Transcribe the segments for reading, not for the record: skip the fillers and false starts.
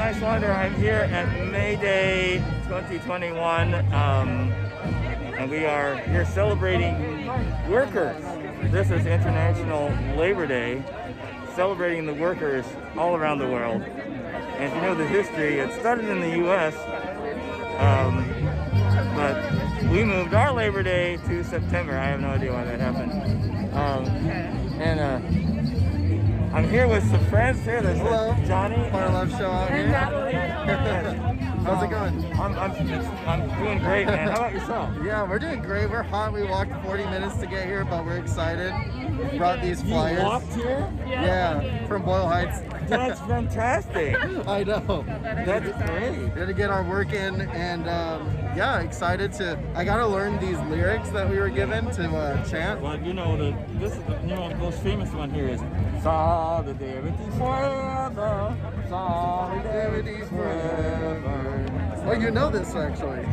Niswander. I'm here at May Day 2021, and we are here celebrating workers. This is International Labor Day, celebrating the workers all around the world. And if you know the history, it started in the U.S., but we moved our Labor Day to September. I have no idea why that happened. I'm here with some friends here. There's Johnny. Our love show out here. And Natalie. How's it going? I'm doing great, man. How about yourself? Yeah, we're doing great. We're hot. We walked 40 minutes to get here, but we're excited. We brought these flyers. You walked here? Yeah, from Boyle Heights. That's fantastic. I know. That's great. We're going to get our work in, and yeah, excited to. I got to learn these lyrics that we were given to chant. Well, you know, the most famous one here is Solidarity Forever, Solidarity Forever. Oh, you know this actually.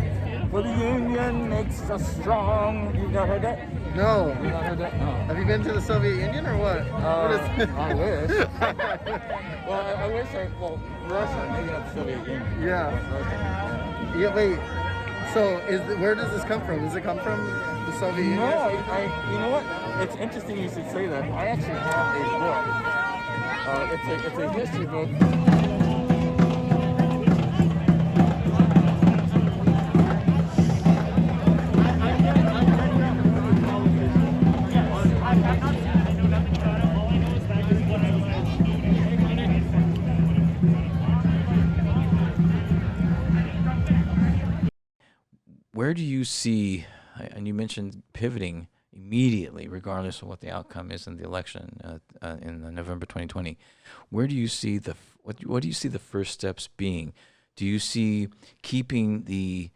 For the union makes us strong. You never heard that? No. You never heard that? No. Have you been to the Soviet Union or what? What is I wish. Well, I wish Russia, maybe not the Soviet Union. Yeah. Yeah, wait. So, where does this come from? Does it come from the Soviet Union? No, you know what? It's interesting you should say that. I actually have a book. It's a history book. Where do you see, and you mentioned pivoting immediately, regardless of what the outcome is in the election in November 2020, where do you see what do you see the first steps being? Do you see keeping the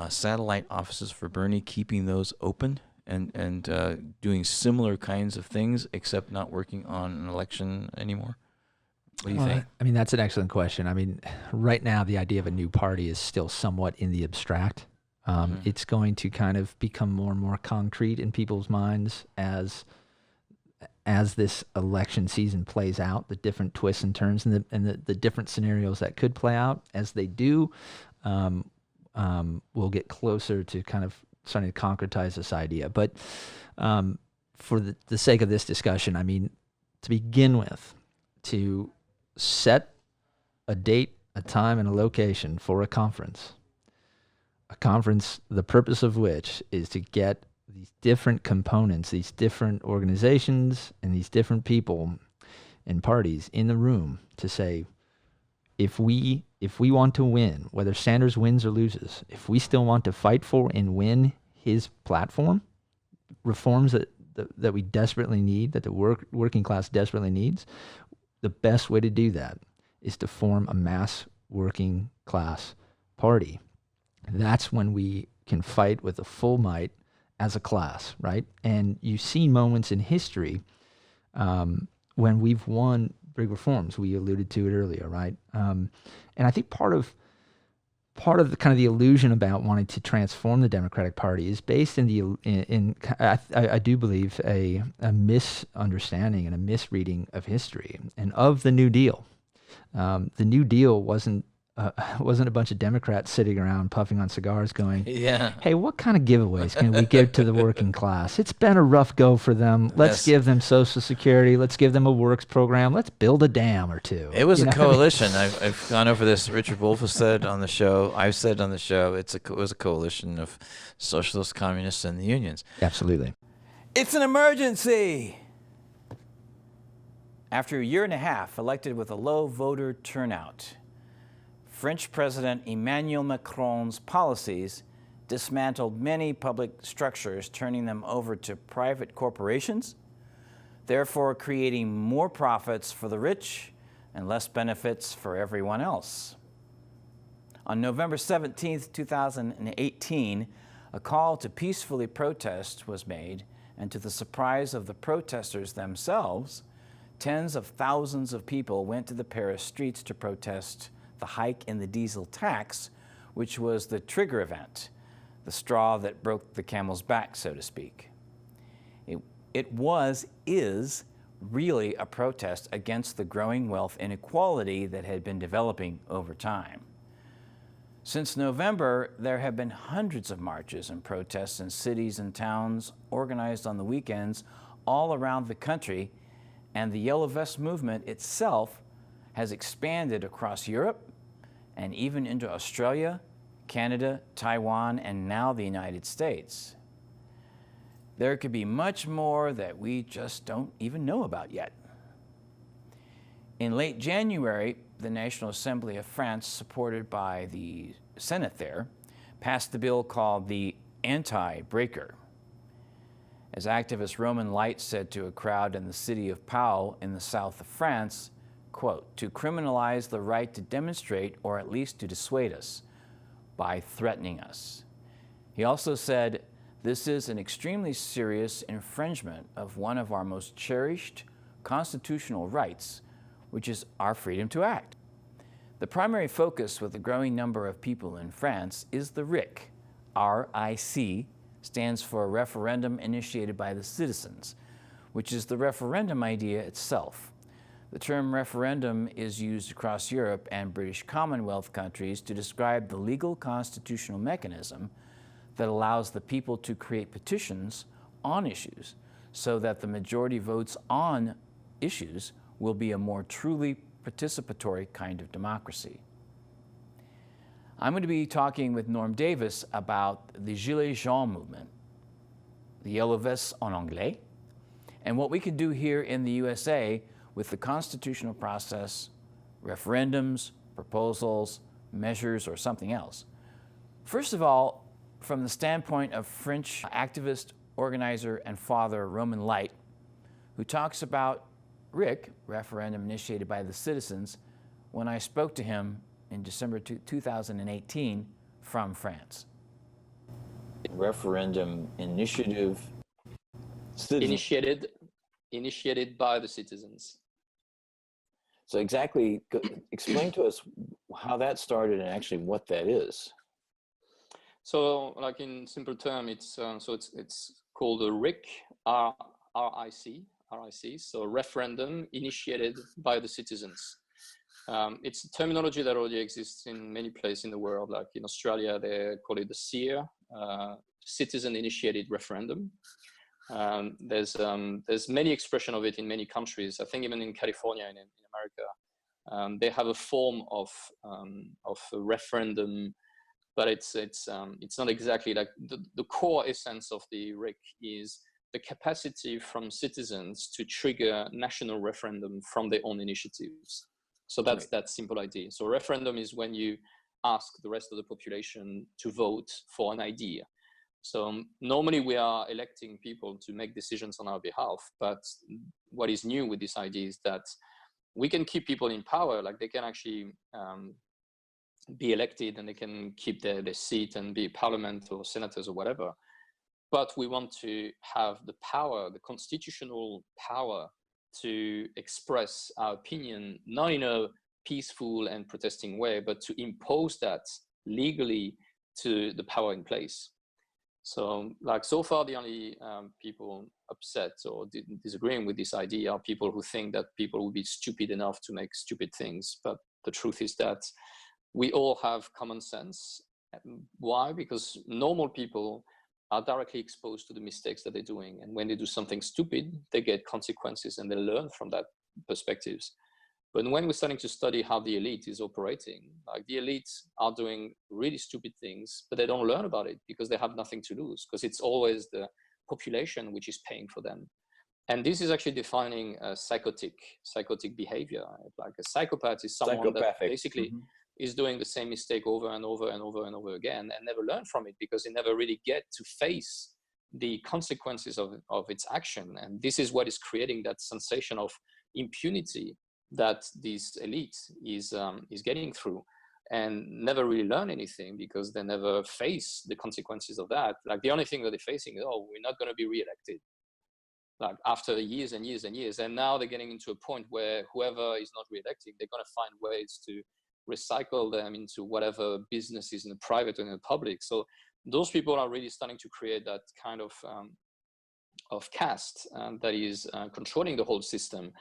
satellite offices for Bernie, keeping those open and doing similar kinds of things, except not working on an election anymore? What do you think? I mean, that's an excellent question. I mean, right now, the idea of a new party is still somewhat in the abstract. It's going to kind of become more and more concrete in people's minds as this election season plays out, the different twists and turns and the different scenarios that could play out. As they do, we'll get closer to kind of starting to concretize this idea. But for the sake of this discussion, I mean, to begin with, to set a date, a time, and a location for a conference, the purpose of which is to get these different components, these different organizations, and these different people and parties in the room to say, if we want to win, whether Sanders wins or loses, if we still want to fight for and win his platform, reforms that we desperately need, that the working class desperately needs, the best way to do that is to form a mass working class party. That's when we can fight with a full might as a class, right? And you see moments in history when we've won big reforms. We alluded to it earlier, right? And I think part of the kind of the illusion about wanting to transform the Democratic Party is based in I do believe a misunderstanding and a misreading of history and of the New Deal. The New Deal wasn't a bunch of Democrats sitting around puffing on cigars going, hey, what kind of giveaways can we give to the working class? It's been a rough go for them. Let's give them Social Security. Let's give them a works program. Let's build a dam or two. It was a coalition. I've gone over this. Richard Wolff has said on the show. I've said on the show. It was a coalition of socialists, communists, and the unions. Absolutely. It's an emergency. After a year and a half elected with a low voter turnout, French President Emmanuel Macron's policies dismantled many public structures, turning them over to private corporations, therefore creating more profits for the rich and less benefits for everyone else. On November 17, 2018, a call to peacefully protest was made, and to the surprise of the protesters themselves, tens of thousands of people went to the Paris streets to protest the hike in the diesel tax, which was the trigger event, the straw that broke the camel's back, so to speak. It is really a protest against the growing wealth inequality that had been developing over time. Since November, there have been hundreds of marches and protests in cities and towns organized on the weekends all around the country, and the Yellow Vest movement itself has expanded across Europe and even into Australia, Canada, Taiwan, and now the United States. There could be much more that we just don't even know about yet. In late January, the National Assembly of France, supported by the Senate there, passed the bill called the Anti-Breaker. As activist Roman Light said to a crowd in the city of Pau in the south of France, quote, to criminalize the right to demonstrate or at least to dissuade us by threatening us. He also said, this is an extremely serious infringement of one of our most cherished constitutional rights, which is our freedom to act. The primary focus with the growing number of people in France is the RIC. R-I-C stands for Referendum Initiated by the Citizens, which is the referendum idea itself. The term referendum is used across Europe and British Commonwealth countries to describe the legal constitutional mechanism that allows the people to create petitions on issues so that the majority votes on issues will be a more truly participatory kind of democracy. I'm going to be talking with Norm Davis about the Gilets jaunes movement, the Yellow Vests en anglais, and what we can do here in the USA with the constitutional process, referendums, proposals, measures, or something else. First of all, from the standpoint of French activist, organizer, and father Roman Light, who talks about RIC, Referendum Initiated by the Citizens, when I spoke to him in December 2018 from France. Referendum Initiative. Initiated by the citizens. So exactly, explain to us how that started and actually what that is. So, like in simple term, it's called a RIC, R-I-C. So Referendum Initiated by the Citizens. It's a terminology that already exists in many places in the world. Like in Australia, they call it the CIR, Citizen Initiated Referendum. There's many expression of it in many countries. I think even in California and in America, they have a form of a referendum, but it's not exactly like the core essence of the RIC is the capacity from citizens to trigger national referendum from their own initiatives. So that's right. That simple idea. So referendum is when you ask the rest of the population to vote for an idea. So normally we are electing people to make decisions on our behalf, but what is new with this idea is that we can keep people in power, like they can actually be elected and they can keep their seat and be parliament or senators or whatever. But we want to have the power, the constitutional power to express our opinion, not in a peaceful and protesting way, but to impose that legally to the power in place. So like so far, the only people upset or disagreeing with this idea are people who think that people will be stupid enough to make stupid things. But the truth is that we all have common sense. Why? Because normal people are directly exposed to the mistakes that they're doing. And when they do something stupid, they get consequences and they learn from that perspectives. But when we're starting to study how the elite is operating, like the elites are doing really stupid things, but they don't learn about it because they have nothing to lose, because it's always the population which is paying for them. And this is actually defining a psychotic behavior. Like a psychopath is someone that basically is doing the same mistake over and over and over and over again and never learn from it because they never really get to face the consequences of its action. And this is what is creating that sensation of impunity that this elite is getting through, and never really learn anything because they never face the consequences of that. Like the only thing that they're facing is, oh, we're not going to be re-elected. Like after years and years and years, and now they're getting into a point where whoever is not re-elected, they're going to find ways to recycle them into whatever businesses in the private and in the public. So those people are really starting to create that kind of of caste that is controlling the whole system.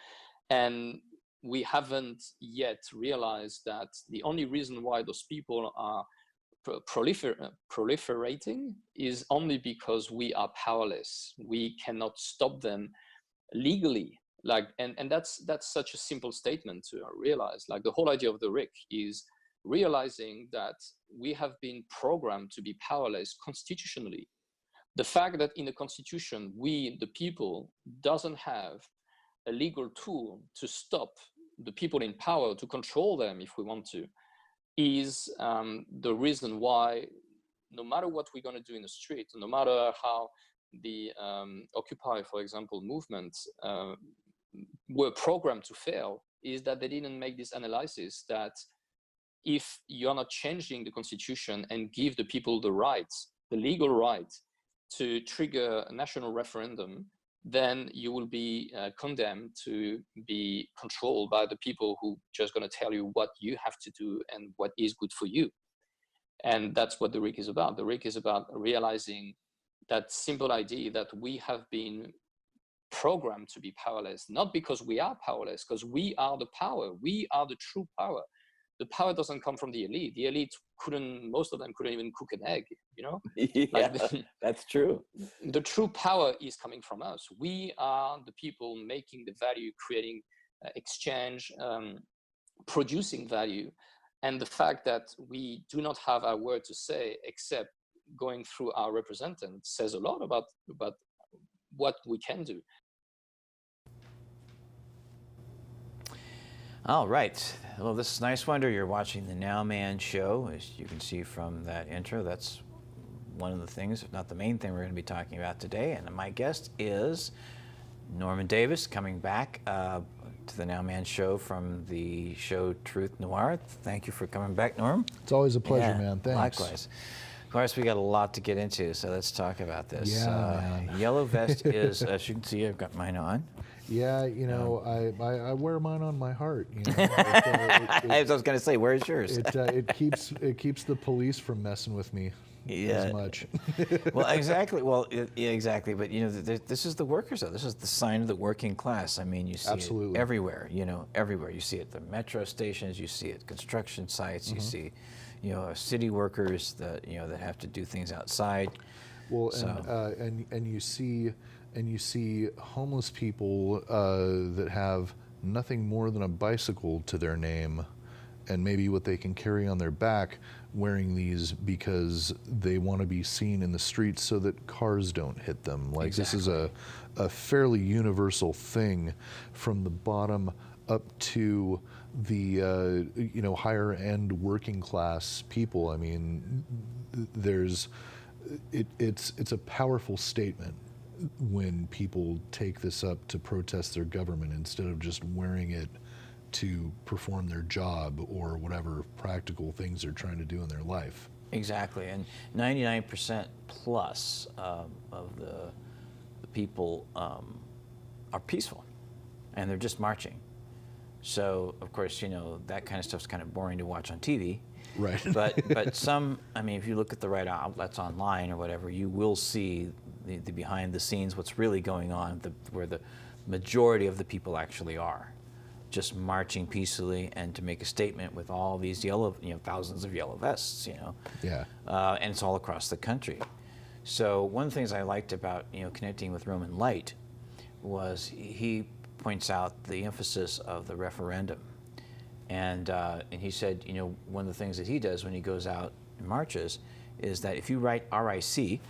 And we haven't yet realized that the only reason why those people are proliferating is only because we are powerless. We cannot stop them legally. And that's such a simple statement to realize. Like, the whole idea of the RIC is realizing that we have been programmed to be powerless constitutionally. The fact that in the constitution, we, the people, doesn't have a legal tool to stop the people in power, to control them if we want to, is the reason why, no matter what we're going to do in the street, no matter how the Occupy, for example, movement were programmed to fail, is that they didn't make this analysis that if you're not changing the constitution and give the people the rights, the legal right to trigger a national referendum, then you will be condemned to be controlled by the people who just going to tell you what you have to do and what is good for you. And that's what the RIC is about. The RIC is about realizing that simple idea that we have been programmed to be powerless, not because we are powerless, because we are the power. We are the true power. The power doesn't come from the elite. The elite most of them couldn't even cook an egg, you know? Yeah, that's true. The true power is coming from us. We are the people making the value, creating exchange, producing value. And the fact that we do not have our word to say except going through our representatives says a lot about what we can do. All right. Well, this is Niswander. You're watching the Nowman show. As you can see from that intro, that's one of the things, if not the main thing we're going to be talking about today. And my guest is Norman Davis, coming back to the Nowman show from the show Truth Noir. Thank you for coming back, Norm. It's always a pleasure, Yeah, man. Thanks. Likewise. Of course, we got a lot to get into, so let's talk about this. Yeah, man. Yellow vest is, as you can see, I've got mine on. Yeah, you know, I wear mine on my heart. You know, I was going to say, where's yours? it keeps the police from messing with me as much. Well, exactly. Well, yeah, exactly. But you know, this is the workers, though. This is the sign of the working class. I mean, you see it everywhere. You know, everywhere. You see it at the metro stations. You see it at construction sites. You see, you know, city workers that that have to do things outside. Well, and you see homeless people that have nothing more than a bicycle to their name, and maybe what they can carry on their back, wearing these because they want to be seen in the streets so that cars don't hit them. Like, This is a fairly universal thing, from the bottom up to the higher end working class people. I mean, it's a powerful statement when people take this up to protest their government instead of just wearing it to perform their job or whatever practical things they're trying to do in their life. Exactly, and 99% plus of the people are peaceful, and they're just marching. So, of course, that kind of stuff's kind of boring to watch on TV. Right. But some, I mean, if you look at the right outlets online or whatever, you will see the behind the scenes, what's really going on, where the majority of the people actually are, just marching peacefully and to make a statement with all these thousands of yellow vests, Yeah. and it's all across the country. So one of the things I liked about connecting with Roman Light was he points out the emphasis of the referendum, and he said one of the things that he does when he goes out and marches is that if you write RIC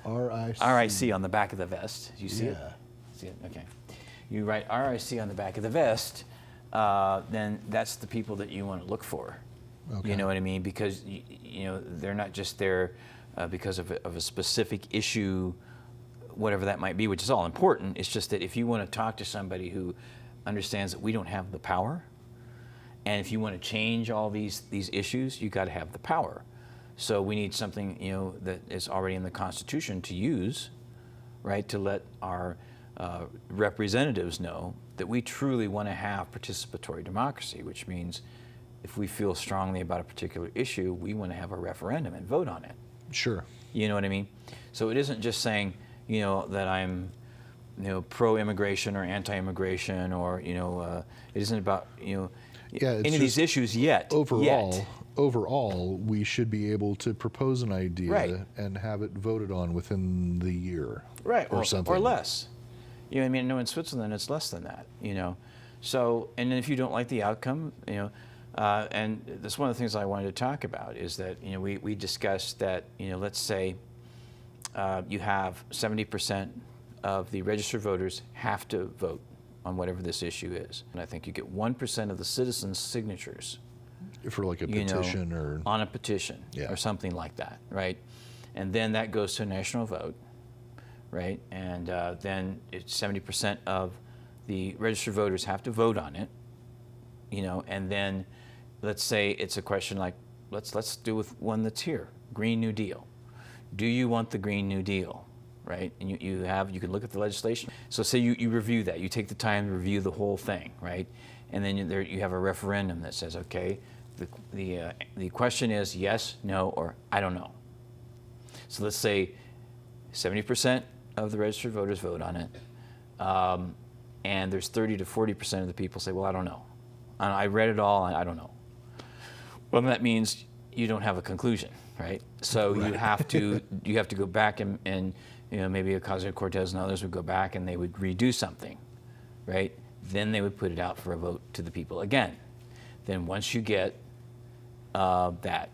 on the back of the vest, you see it? See it? Okay. You write RIC on the back of the vest, then that's the people that you want to look for. Okay. You know what I mean? Because they're not just there because of a specific issue, whatever that might be, which is all important. It's just that if you want to talk to somebody who understands that we don't have the power, and if you want to change all these issues, you got to have the power. So we need something that is already in the Constitution to use, right? To let our representatives know that we truly want to have participatory democracy, which means if we feel strongly about a particular issue, we want to have a referendum and vote on it. Sure. You know what I mean? So it isn't just saying, that I'm, pro-immigration or anti-immigration, or it isn't about Yeah, it's any of these just issues yet. overall, we should be able to propose an idea Right. and have it voted on within the year, Right, or something, or less. In Switzerland it's less than that. So, and if you don't like the outcome, and that's one of the things I wanted to talk about is that we discussed that let's say you have 70% of the registered voters have to vote on whatever this issue is, and I think you get 1% of the citizens' signatures for like a petition or on a petition or something like that, right? And then that goes to a national vote, right? And then it's 70% of the registered voters have to vote on it, and then let's say it's a question like, let's do with one that's here, Green New Deal. Do you want the Green New Deal, right? And you can look at the legislation. So say you review that, you take the time to review the whole thing, right? And then you have a referendum that says, okay, the question is yes, no, or I don't know. So let's say 70% of the registered voters vote on it, and there's 30 to 40% of the people say, well, I don't know. I read it all, I don't know. Well, that means you don't have a conclusion, right? So you have to go back and maybe Ocasio-Cortez and others would go back and they would redo something, right? Then they would put it out for a vote to the people again. Then once you get that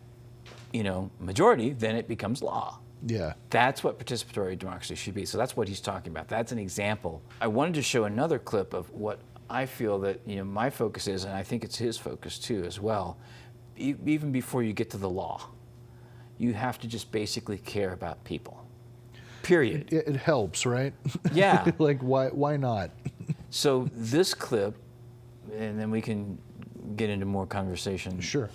majority, then it becomes law. Yeah. That's what participatory democracy should be. So that's what he's talking about. That's an example. I wanted to show another clip of what I feel that my focus is, and I think it's his focus too as well. Even before you get to the law, you have to just basically care about people. Period. It helps, right? Yeah. Like why not? So this clip, and then we can get into more conversation. Sure.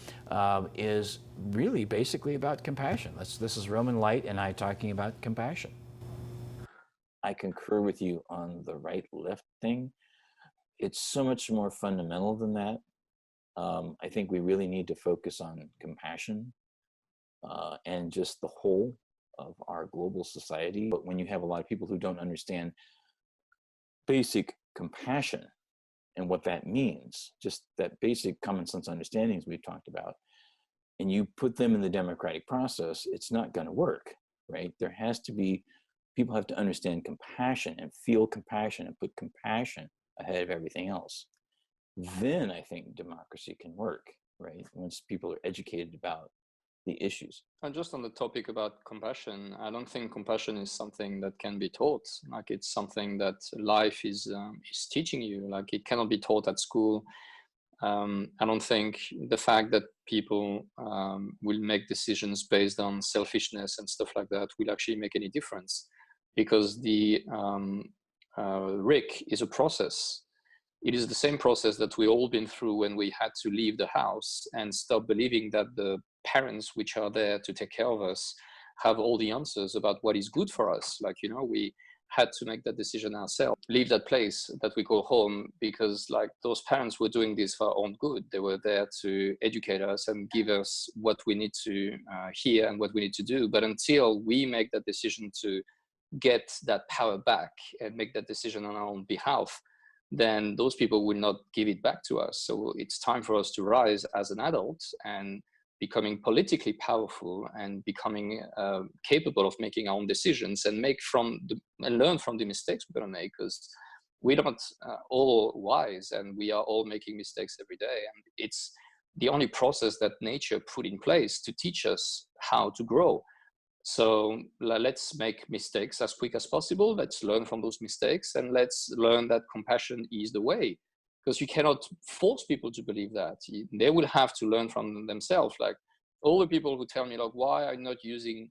Is really basically about compassion. This is Roman Light and I talking about compassion. I concur with you on the right-left thing. It's so much more fundamental than that. I think we really need to focus on compassion and just the whole of our global society. But when you have a lot of people who don't understand basic compassion and what that means, just that basic common sense understandings we've talked about, and you put them in the democratic process, it's not going to work, right? There has to be, people have to understand compassion and feel compassion and put compassion ahead of everything else. Then I think democracy can work, right? Once people are educated about the issues. And just on the topic about compassion, I don't think compassion is something that can be taught. Like it's something that life is teaching you. Like it cannot be taught at school. I don't think the fact that people will make decisions based on selfishness and stuff like that will actually make any difference, because the RIC is a process. It is the same process that we all been through when we had to leave the house and stop believing that the parents which are there to take care of us have all the answers about what is good for us. Like, we had to make that decision ourselves, leave that place that we call home, because like those parents were doing this for our own good. They were there to educate us and give us what we need to hear and what we need to do. But until we make that decision to get that power back and make that decision on our own behalf, then those people will not give it back to us. So it's time for us to rise as an adult and becoming politically powerful and becoming capable of making our own decisions and learn from the mistakes we're going to make, because we're not all wise and we are all making mistakes every day. And it's the only process that nature put in place to teach us how to grow. So let's make mistakes as quick as possible. Let's learn from those mistakes, and let's learn that compassion is the way, because you cannot force people to believe that. They will have to learn from themselves. Like all the people who tell me, like, why are you not using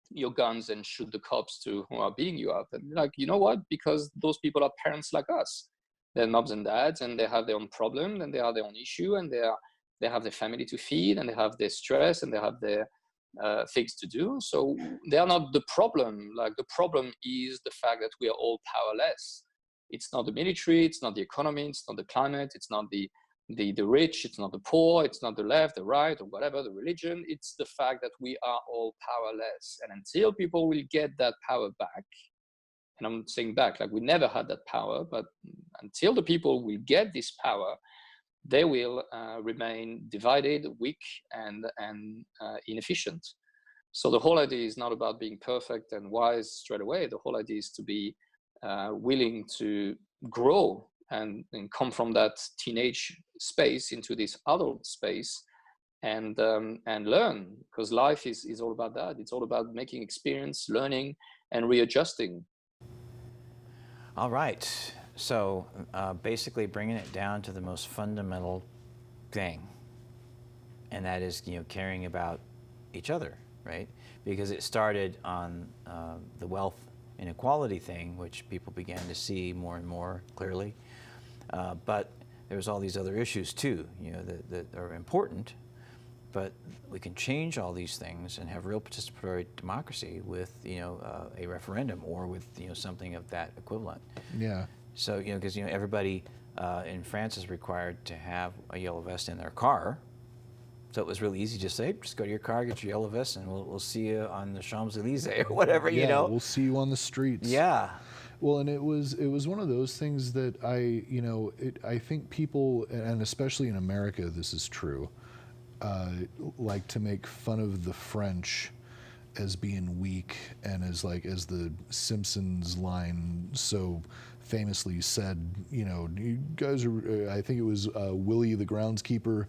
your guns and shoot the cops who are beating you up? And like, you know what? Because those people are parents like us. They're moms and dads, and they have their own problem, and they have their own issue, and they have their family to feed, and they have their stress, and they have their things to do. So they are not the problem. Like the problem is the fact that we are all powerless. It's not the military, it's not the economy, it's not the climate, it's not the rich, it's not the poor, it's not the left, the right, or whatever, the religion. It's the fact that we are all powerless. And until people will get that power back, And I'm saying back, like we never had that power, but until the people will get this power, they will remain divided, weak, and inefficient. So the whole idea is not about being perfect and wise straight away. The whole idea is to be willing to grow and come from that teenage space into this adult space and learn, because life is all about that. It's all about making experience, learning, and readjusting. All right. So basically bringing it down to the most fundamental thing, and that is, caring about each other, right? Because it started on the wealth inequality thing, which people began to see more and more clearly. But there's all these other issues too, that are important. But we can change all these things and have real participatory democracy with, a referendum or with, something of that equivalent. Yeah. So, because, everybody in France is required to have a yellow vest in their car. So it was really easy to say, just go to your car, get your yellow vest, and we'll see you on the Champs-Élysées or whatever, Yeah, we'll see you on the streets. Yeah. Well, and it was one of those things that I think people, and especially in America, this is true, like to make fun of the French as being weak, and as the Simpsons line so famously said, you guys are, I think it was Willie the groundskeeper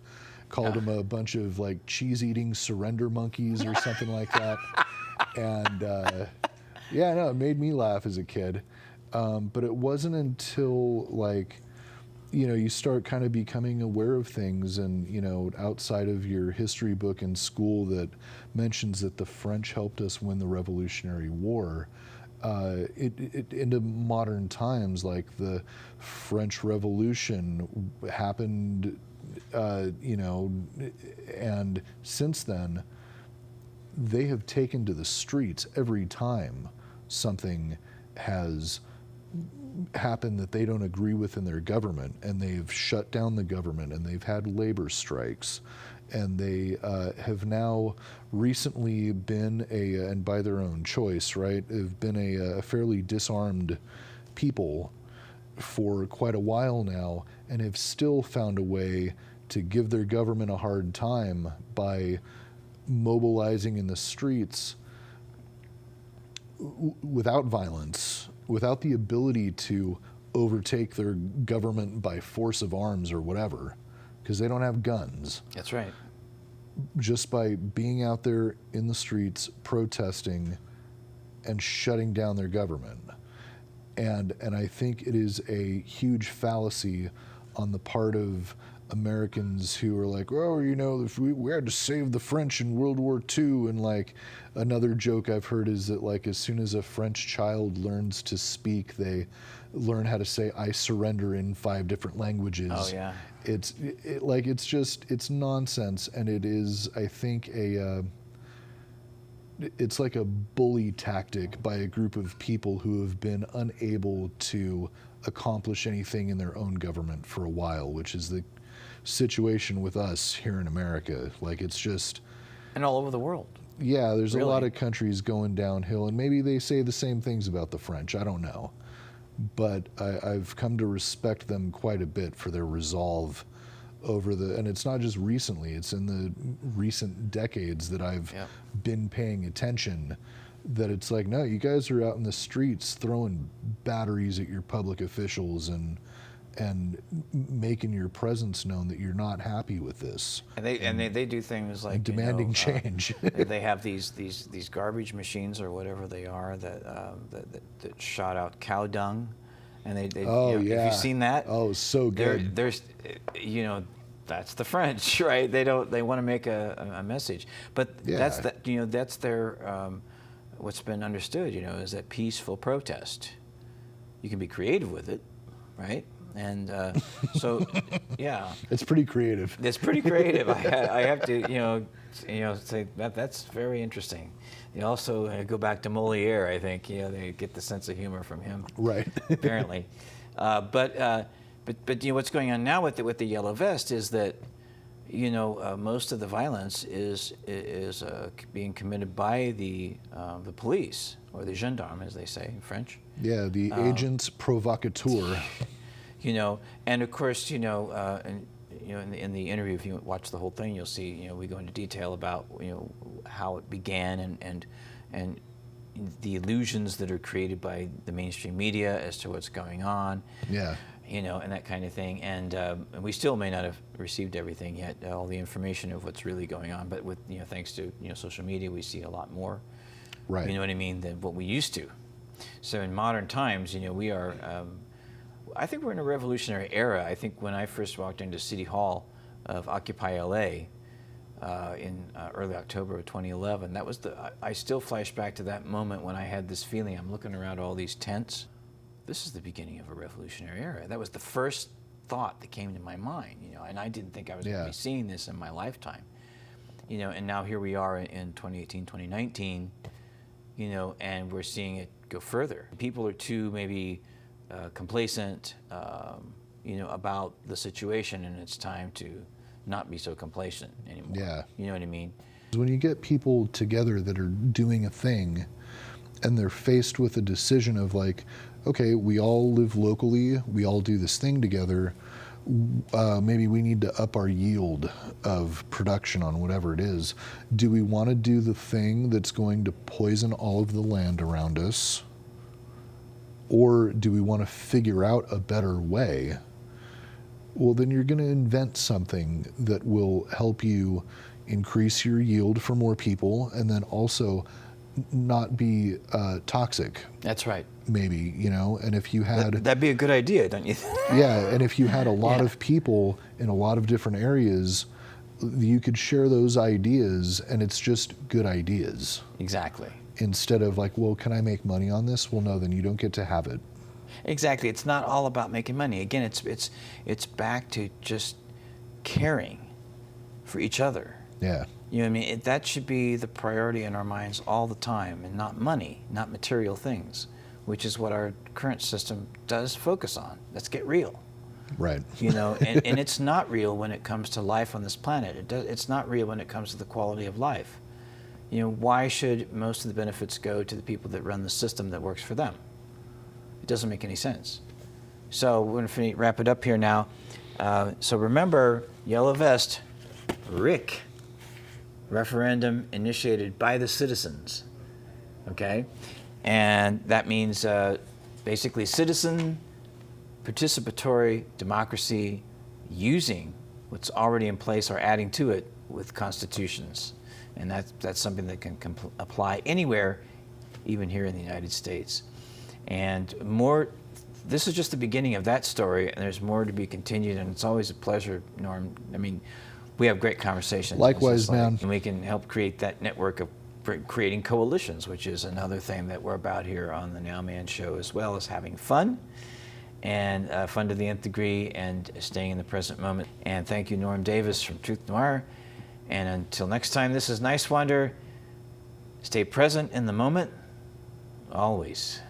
called them a bunch of like cheese-eating surrender monkeys or something like that. And it made me laugh as a kid. But it wasn't until you start kind of becoming aware of things, and outside of your history book in school that mentions that the French helped us win the Revolutionary War, it into modern times, like the French Revolution happened, and since then they have taken to the streets every time something has happened that they don't agree with in their government, and they've shut down the government, and they've had labor strikes, and they have now recently been and by their own choice, right, have been a fairly disarmed people for quite a while now, and have still found a way to give their government a hard time by mobilizing in the streets without violence, without the ability to overtake their government by force of arms or whatever, because they don't have guns. That's right. Just by being out there in the streets protesting and shutting down their government. And I think it is a huge fallacy on the part of Americans who are like, oh, if we had to save the French in World War II, and another joke I've heard is that as soon as a French child learns to speak, they learn how to say "I surrender" in 5 different languages. Oh yeah. It's nonsense, and it is, I think, it's like a bully tactic by a group of people who have been unable to accomplish anything in their own government for a while, which is the situation with us here in America. It's just... And all over the world. Yeah, there's really a lot of countries going downhill, and maybe they say the same things about the French. I don't know. But I've come to respect them quite a bit for their resolve over and it's not just recently, it's in the recent decades that I've been paying attention, that it's like, no, you guys are out in the streets throwing batteries at your public officials and making your presence known that you're not happy with this. And they do things like demanding change. They have these garbage machines or whatever they are that shot out cow dung, and they yeah. Have you seen that? Oh, so good. There's that's the French, right? They want to make a message, but that's their what's been understood, is that peaceful protest. You can be creative with it, right? And so, yeah, it's pretty creative. It's pretty creative. I have to, say that's very interesting. You also go back to Moliere. I think they get the sense of humor from him, right? Apparently, but what's going on now with the yellow vest is that most of the violence is being committed by the police, or the gendarme, as they say in French. Yeah, the agents provocateur. And of course, in the interview, if you watch the whole thing, you'll see, we go into detail about, how it began and the illusions that are created by the mainstream media as to what's going on. Yeah. And that kind of thing. And we still may not have received everything yet, all the information of what's really going on. But with, thanks to, social media, we see a lot more, Right. you know what I mean, than what we used to. So in modern times, we are, I think we're in a revolutionary era. I think when I first walked into City Hall of Occupy LA in early October of 2011, that was I still flash back to that moment when I had this feeling. I'm looking around all these tents. This is the beginning of a revolutionary era. That was the first thought that came to my mind, and I didn't think I was going to be seeing this in my lifetime. And now here we are in 2018, 2019, and we're seeing it go further. People are too maybe complacent, about the situation, and it's time to not be so complacent anymore. Yeah. You know what I mean? When you get people together that are doing a thing and they're faced with a decision of like, okay, we all live locally, we all do this thing together, maybe we need to up our yield of production on whatever it is. Do we want to do the thing that's going to poison all of the land around us? Or do we want to figure out a better way? Well, then you're going to invent something that will help you increase your yield for more people, and then also not be toxic. That's right. Maybe, and if you had... That'd be a good idea, don't you think? Yeah, and if you had a lot of people in a lot of different areas, you could share those ideas, and it's just good ideas. Exactly. Instead of like, well, can I make money on this? Well, no, then you don't get to have it. Exactly. It's not all about making money. Again, it's back to just caring for each other. Yeah. You know what I mean? That should be the priority in our minds all the time, and not money, not material things, which is what our current system does focus on. Let's get real. Right. And it's not real when it comes to life on this planet. It's not real when it comes to the quality of life. Why should most of the benefits go to the people that run the system that works for them? It doesn't make any sense. So we're going to wrap it up here now. So remember, Yellow Vest, Rick, referendum initiated by the citizens, okay? And that means basically citizen participatory democracy using what's already in place or adding to it with constitutions. And that's something that can apply anywhere, even here in the United States. And more, this is just the beginning of that story, and there's more to be continued, and it's always a pleasure, Norm. I mean, we have great conversations. Likewise, man. And we can help create that network of creating coalitions, which is another thing that we're about here on the Nowman Show, as well as having fun, and fun to the nth degree, and staying in the present moment. And thank you, Norm Davis from Truth Noir. And until next time, this is Niswander. Stay present in the moment, always.